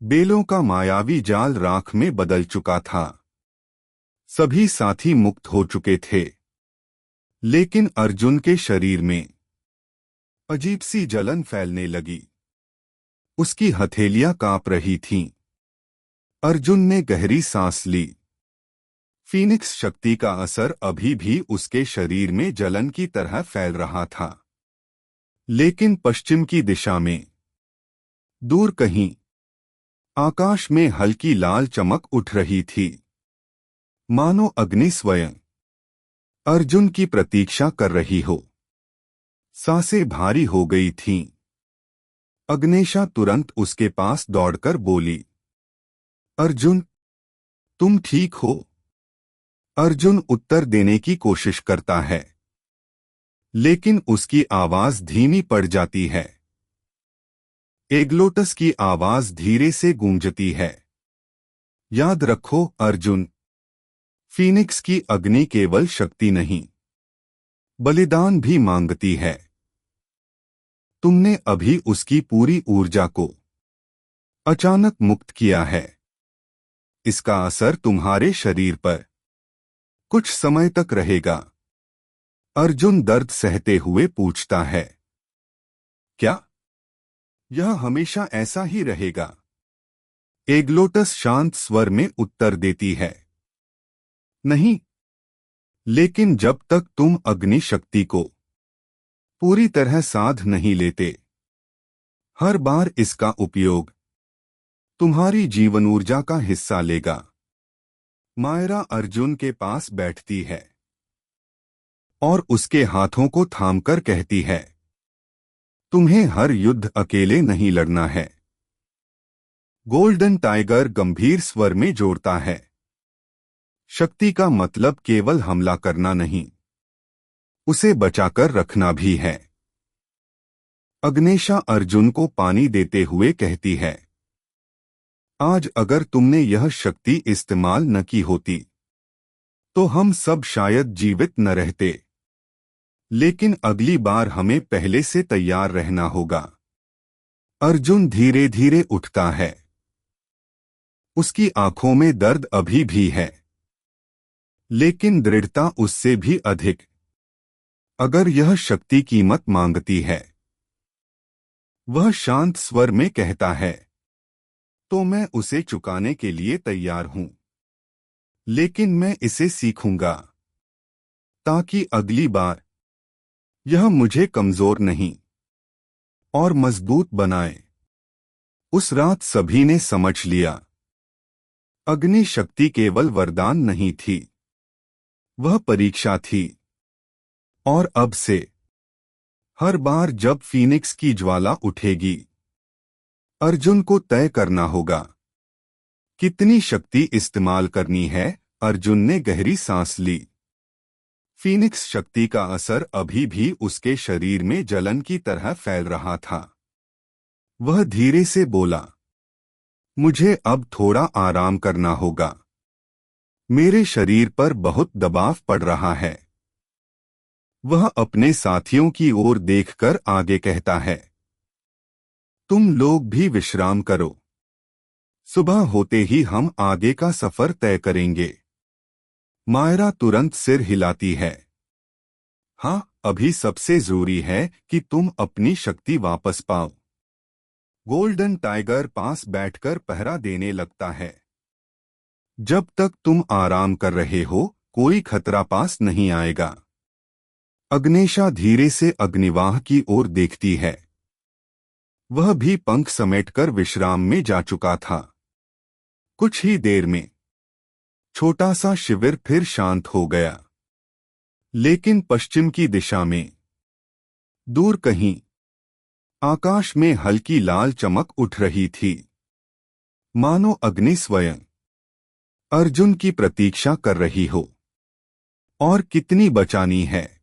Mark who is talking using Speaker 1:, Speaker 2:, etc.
Speaker 1: बेलों का मायावी जाल राख में बदल चुका था। सभी साथी मुक्त हो चुके थे, लेकिन अर्जुन के शरीर में अजीब सी जलन फैलने लगी। उसकी हथेलियां कांप रही थीं। अर्जुन ने गहरी सांस ली। फीनिक्स शक्ति का असर अभी भी उसके शरीर में जलन की तरह फैल रहा था। लेकिन पश्चिम की दिशा में, दूर कहीं, आकाश में हल्की लाल चमक उठ रही थी, मानो अग्नि स्वयं अर्जुन की प्रतीक्षा कर रही हो। सांसें भारी हो गई थीं। अग्नेशा तुरंत उसके पास दौड़कर बोली, अर्जुन, तुम ठीक हो? अर्जुन उत्तर देने की कोशिश करता है, लेकिन उसकी आवाज धीमी पड़ जाती है। एग्लोटस की आवाज धीरे से गूंजती है, याद रखो अर्जुन, फीनिक्स की अग्नि केवल शक्ति नहीं, बलिदान भी मांगती है। तुमने अभी उसकी पूरी ऊर्जा को अचानक मुक्त किया है। इसका असर तुम्हारे शरीर पर कुछ समय तक रहेगा। अर्जुन दर्द सहते हुए पूछता है, क्या यह हमेशा ऐसा ही रहेगा? एग्लोटस शांत स्वर में उत्तर देती है, नहीं, लेकिन जब तक तुम अग्नि शक्ति को पूरी तरह साध नहीं लेते। हर बार इसका उपयोग तुम्हारी जीवन ऊर्जा का हिस्सा लेगा। मायरा अर्जुन के पास बैठती है और उसके हाथों को थामकर कहती है, तुम्हें हर युद्ध अकेले नहीं लड़ना है। गोल्डन टाइगर गंभीर स्वर में जोड़ता है, शक्ति का मतलब केवल हमला करना नहीं, उसे बचाकर रखना भी है। अग्नेशा अर्जुन को पानी देते हुए कहती है, आज अगर तुमने यह शक्ति इस्तेमाल न की होती तो हम सब शायद जीवित न रहते। लेकिन अगली बार हमें पहले से तैयार रहना होगा। अर्जुन धीरे धीरे उठता है। उसकी आंखों में दर्द अभी भी है, लेकिन दृढ़ता उससे भी अधिक। अगर यह शक्ति कीमत मांगती है, वह शांत स्वर में कहता है, तो मैं उसे चुकाने के लिए तैयार हूं। लेकिन मैं इसे सीखूंगा, ताकि अगली बार यह मुझे कमजोर नहीं और मजबूत बनाए। उस रात सभी ने समझ लिया, अग्नि शक्ति केवल वरदान नहीं थी, वह परीक्षा थी। और अब से हर बार जब फीनिक्स की ज्वाला उठेगी, अर्जुन को तय करना होगा कितनी शक्ति इस्तेमाल करनी है। अर्जुन ने गहरी सांस ली। फीनिक्स शक्ति का असर अभी भी उसके शरीर में जलन की तरह फैल रहा था। वह धीरे से बोला, मुझे अब थोड़ा आराम करना होगा। मेरे शरीर पर बहुत दबाव पड़ रहा है। वह अपने साथियों की ओर देखकर आगे कहता है, तुम लोग भी विश्राम करो। सुबह होते ही हम आगे का सफर तय करेंगे। मायरा तुरंत सिर हिलाती है, हाँ, अभी सबसे जरूरी है कि तुम अपनी शक्ति वापस पाओ। गोल्डन टाइगर पास बैठकर पहरा देने लगता है। जब तक तुम आराम कर रहे हो, कोई खतरा पास नहीं आएगा। अग्नेशा धीरे से अग्निवाह की ओर देखती है। वह भी पंख समेटकर विश्राम में जा चुका था। कुछ ही देर में छोटा सा शिविर फिर शांत हो गया। लेकिन पश्चिम की दिशा में, दूर कहीं, आकाश में हल्की लाल चमक उठ रही थी, मानो अग्नि स्वयं अर्जुन की प्रतीक्षा कर रही हो। और कितनी बचानी है?